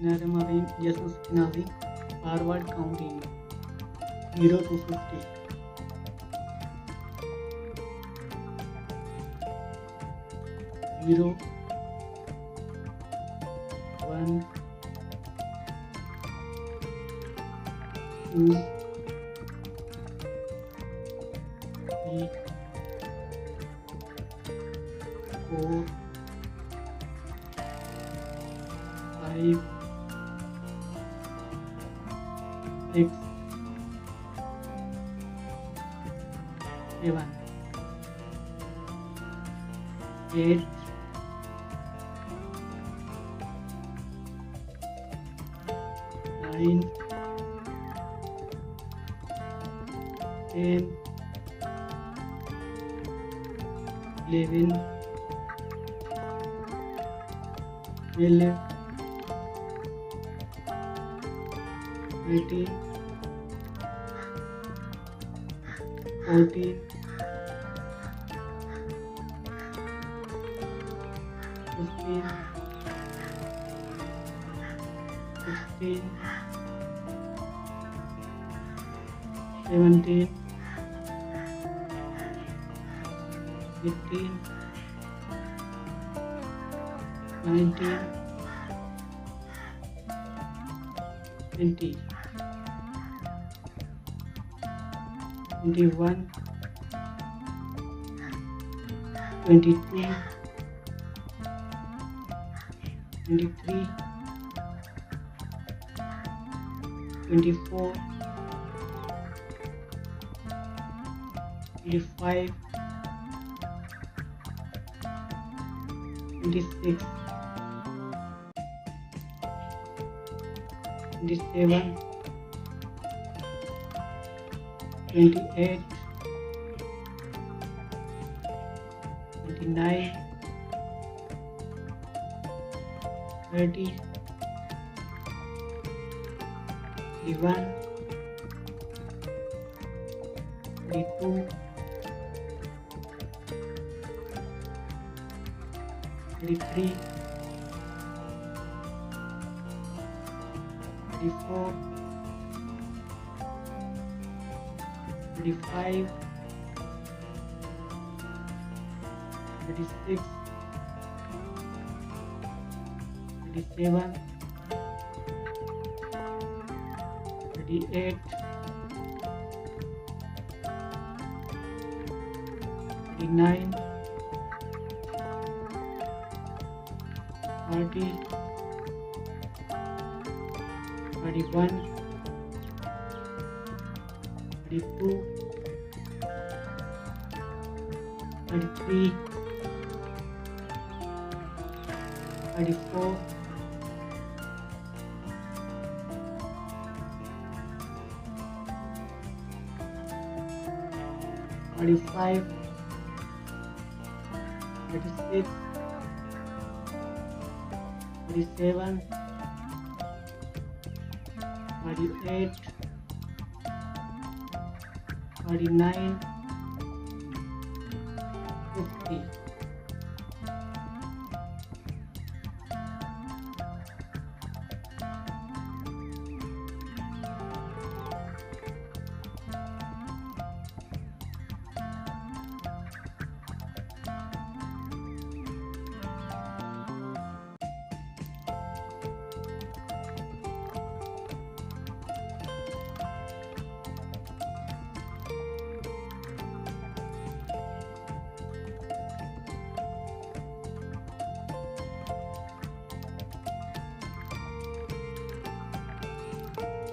Naramarin Jesus Kinazi forward counting 0 to 50. 0 1 2 3 4 5 6 7 8 9 10 11 12 13 14 15 16 17 18 19 20 21 22 23 24 25 26 27 28 29 30 31 32 33 34 35 36 37 38 39 40 41 42 43 34 45 46 47 48 49 50